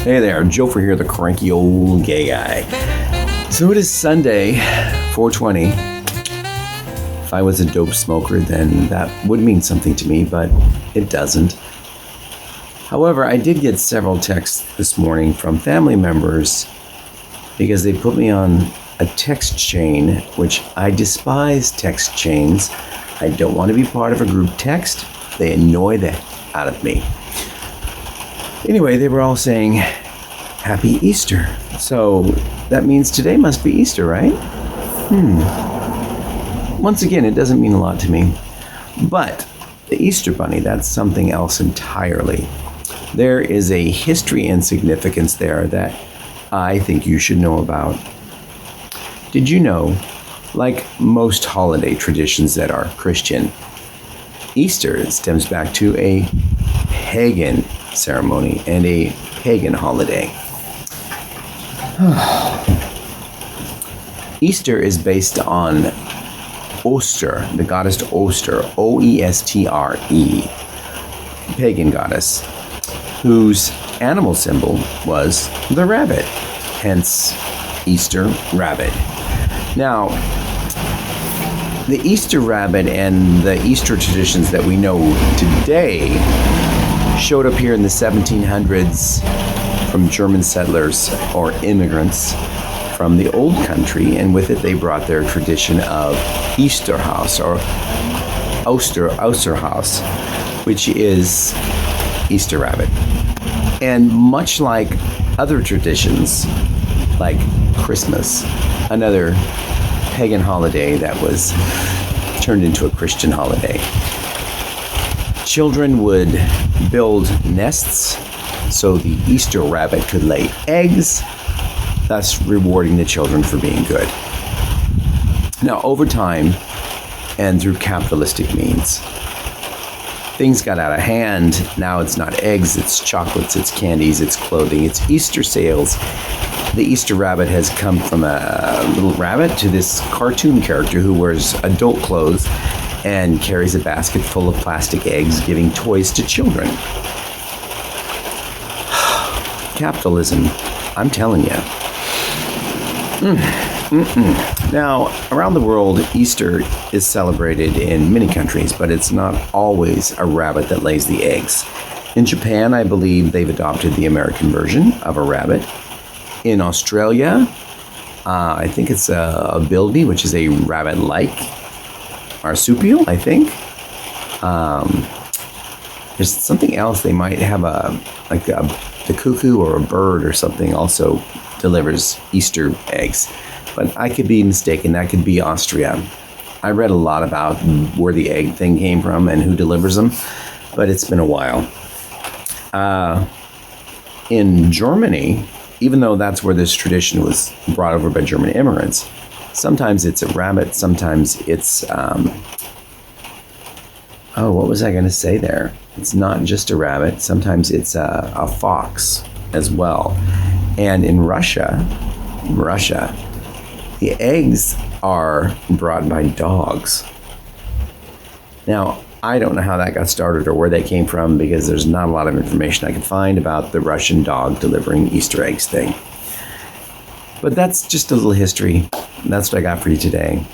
Hey there, Joefer here, the cranky old gay guy. So it is Sunday, 420. If I was a dope smoker, then that would mean something to me, but it doesn't. However, I did get several texts this morning from family members because they put me on a text chain, which I despise text chains. I don't want to be part of a group text. They annoy the out of me. Anyway, they were all saying, Happy Easter. So that means today must be Easter, right? Once again, it doesn't mean a lot to me. But the Easter Bunny, that's something else entirely. There is a history and significance there that I think you should know about. Did you know, like most holiday traditions that are Christian, Easter stems back to a pagan ceremony and a pagan holiday. Easter is based on Oster, the goddess Oster, O-E-S-T-R-E, pagan goddess, whose animal symbol was the rabbit, hence Easter rabbit. Now, the Easter rabbit and the Easter traditions that we know today showed up here in the 1700s from German settlers or immigrants from the old country, and with it they brought their tradition of Easterhaus or Osterhaus, which is Easter rabbit. And much like other traditions, like Christmas, another pagan holiday that was turned into a Christian holiday, children would build nests so the Easter rabbit could lay eggs, thus rewarding the children for being good. Now, over time and through capitalistic means, things got out of hand. Now it's not eggs, it's chocolates, it's candies, it's clothing, it's Easter sales. The Easter rabbit has come from a little rabbit to this cartoon character who wears adult clothes and carries a basket full of plastic eggs, giving toys to children. Capitalism, I'm telling you. Now, around the world, Easter is celebrated in many countries, but it's not always a rabbit that lays the eggs. In Japan, I believe they've adopted the American version of a rabbit. In Australia, I think it's a bilby, which is a rabbit-like marsupial, I think. There's something else. They might have the cuckoo or a bird or something also delivers Easter eggs. But I could be mistaken. That could be Austria. I read a lot about where the egg thing came from and who delivers them, but it's been a while. In Germany, even though that's where this tradition was brought over by German immigrants, sometimes it's a rabbit, sometimes it's, what was I going to say there? It's not just a rabbit, sometimes it's a fox as well. And in Russia, the eggs are brought by dogs. Now, I don't know how that got started or where they came from because there's not a lot of information I could find about the Russian dog delivering Easter eggs thing. But that's just a little history. That's what I got for you today.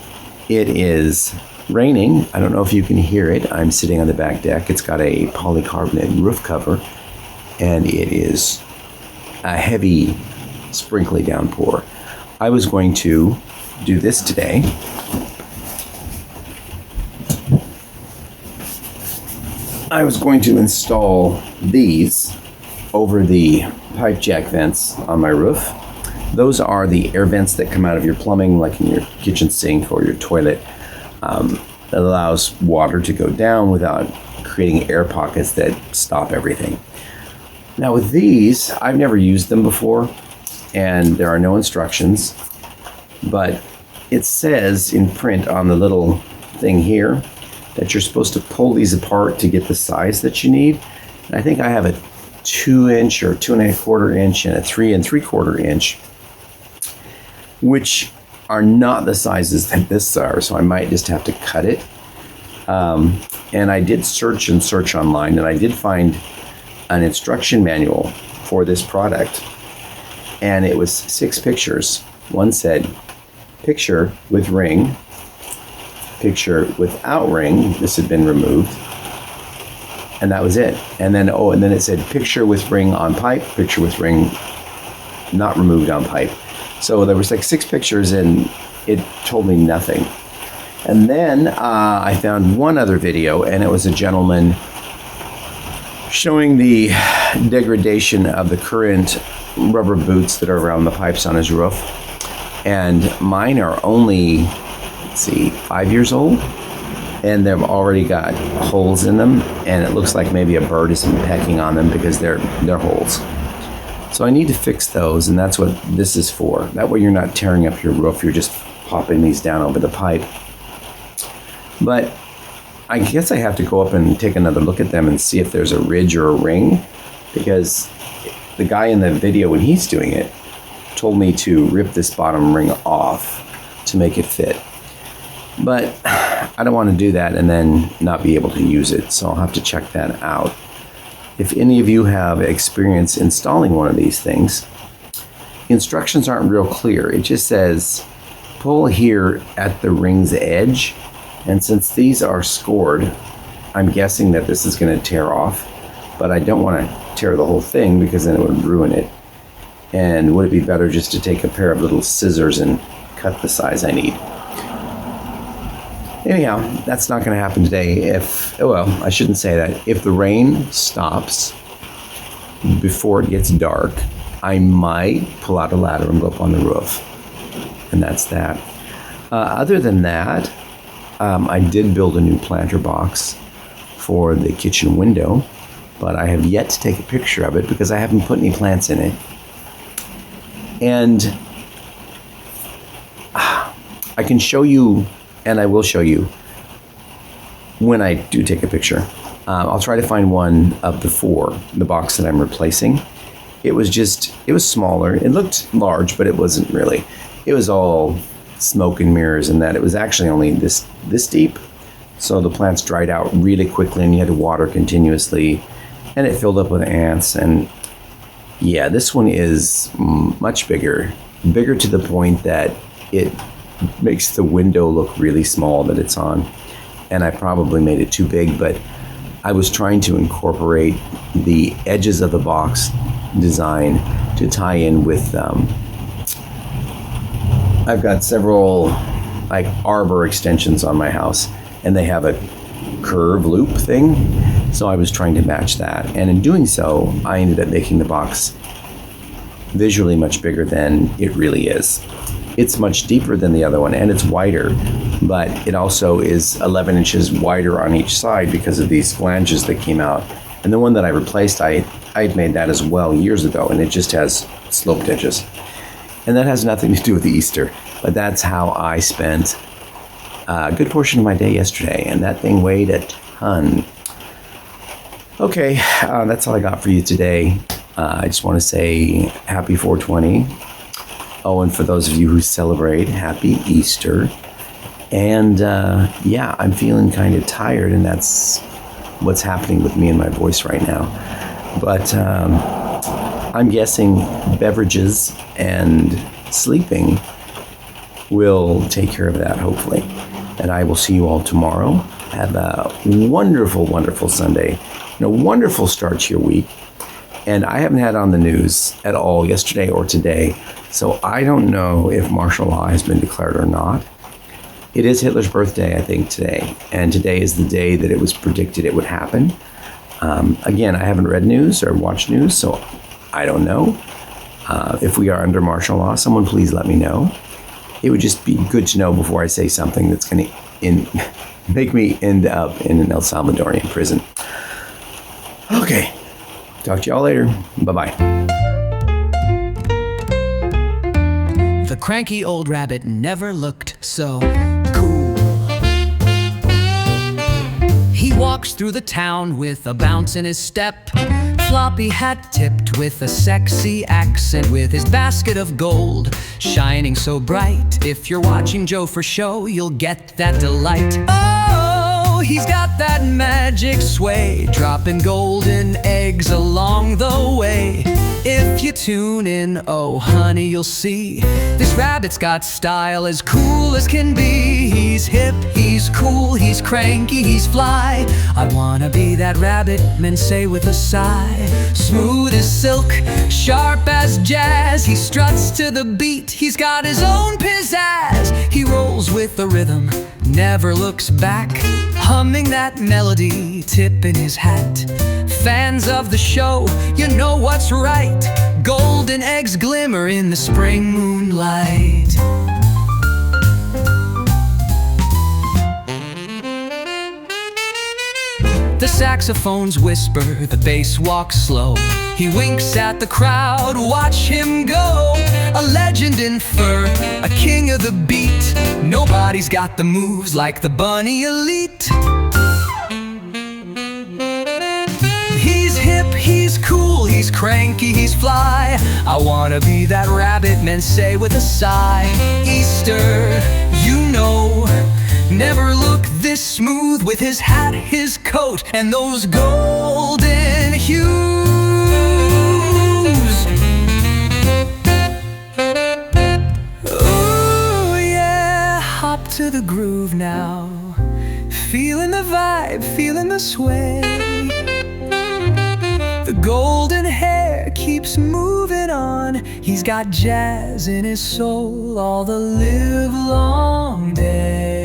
It is raining. I don't know if you can hear it. I'm sitting on the back deck. It's got a polycarbonate roof cover, and it is a heavy, sprinkly downpour. I was going to do this today. I was going to install these over the pipe jack vents on my roof. Those are the air vents that come out of your plumbing, like in your kitchen sink or your toilet. That allows water to go down without creating air pockets that stop everything. Now with these, I've never used them before, and there are no instructions, but it says in print on the little thing here that you're supposed to pull these apart to get the size that you need. And I think I have a 2-inch or 2.25 inch and a 3 3/4 inch, which are not the sizes that this are, so I might just have to cut it. And I did search online, and I did find an instruction manual for this product. And it was 6 pictures. One said, picture with ring, picture without ring. This had been removed. And that was it. And then it said picture with ring on pipe, picture with ring not removed on pipe. So there was like 6 pictures and it told me nothing. And then I found one other video, and it was a gentleman showing the degradation of the current rubber boots that are around the pipes on his roof. And mine are only, 5 years old, and they've already got holes in them, and it looks like maybe a bird is pecking on them because they're holes. So I need to fix those, and that's what this is for. That way you're not tearing up your roof, you're just popping these down over the pipe. But I guess I have to go up and take another look at them and see if there's a ridge or a ring, because the guy in the video, when he's doing it, told me to rip this bottom ring off to make it fit. But I don't want to do that and then not be able to use it, so I'll have to check that out. If any of you have experience installing one of these things, the instructions aren't real clear. It just says pull here at the ring's edge, and since these are scored, I'm guessing that this is going to tear off, but I don't want to tear the whole thing because then it would ruin it. And would it be better just to take a pair of little scissors and cut the size I need? Anyhow, that's not going to happen today. I shouldn't say that. If the rain stops before it gets dark, I might pull out a ladder and go up on the roof. And that's that. Other than that, I did build a new planter box for the kitchen window, but I have yet to take a picture of it because I haven't put any plants in it. And I can show you, and I will show you when I do take a picture. I'll try to find one of the box that I'm replacing. It was smaller. It looked large, but it wasn't really. It was all smoke and mirrors, and that it was actually only this deep. So the plants dried out really quickly, and you had to water continuously, and it filled up with ants. And yeah, this one is much bigger to the point that it makes the window look really small that it's on. And I probably made it too big, but I was trying to incorporate the edges of the box design to tie in with I've got several like arbor extensions on my house, and they have a curve loop thing. So I was trying to match that. And in doing so, I ended up making the box visually much bigger than it really is. It's much deeper than the other one, and it's wider, but it also is 11 inches wider on each side because of these flanges that came out. And the one that I replaced, I had made that as well years ago, and it just has sloped edges. And that has nothing to do with Easter, but that's how I spent a good portion of my day yesterday, and that thing weighed a ton. Okay, that's all I got for you today. I just want to say happy 420. Oh, and for those of you who celebrate, happy Easter. And yeah, I'm feeling kind of tired, and that's what's happening with me and my voice right now. But I'm guessing beverages and sleeping will take care of that, hopefully. And I will see you all tomorrow. Have a wonderful, wonderful Sunday and a wonderful start to your week. And I haven't had on the news at all yesterday or today, so I don't know if martial law has been declared or not. It is Hitler's birthday, I think, today. And today is the day that it was predicted it would happen. Again, I haven't read news or watched news, so I don't know. If we are under martial law, someone please let me know. It would just be good to know before I say something that's going to make me end up in an El Salvadorian prison. Okay. Talk to y'all later. Bye-bye. The cranky old rabbit never looked so cool. He walks through the town with a bounce in his step, floppy hat tipped with a sexy accent, with his basket of gold shining so bright. If you're watching Joefer show, you'll get that delight. Oh, he's got that magic sway, dropping golden eggs along the way. If you tune in, oh honey, you'll see this rabbit's got style as cool as can be. He's hip, he's cool, he's cranky, he's fly. I wanna be that rabbit, men say with a sigh. Smooth as silk, sharp as jazz, he struts to the beat, he's got his own pizzazz. He rolls with the rhythm, never looks back, humming that melody, tip in his hat. Fans of the show, you know what's right. Golden eggs glimmer in the spring moonlight. The saxophones whisper, the bass walks slow. He winks at the crowd, watch him go. A legend in fur, a king of the beat. Nobody's got the moves like the bunny elite. He's hip, he's cool, he's cranky, he's fly. I wanna be that rabbit, men say with a sigh. Easter, you know, never looked this smooth with his hat, his coat, and those golden hues. Ooh, yeah, hop to the groove now. Feeling the vibe, feeling the sway. The golden hair keeps moving on. He's got jazz in his soul all the live long day.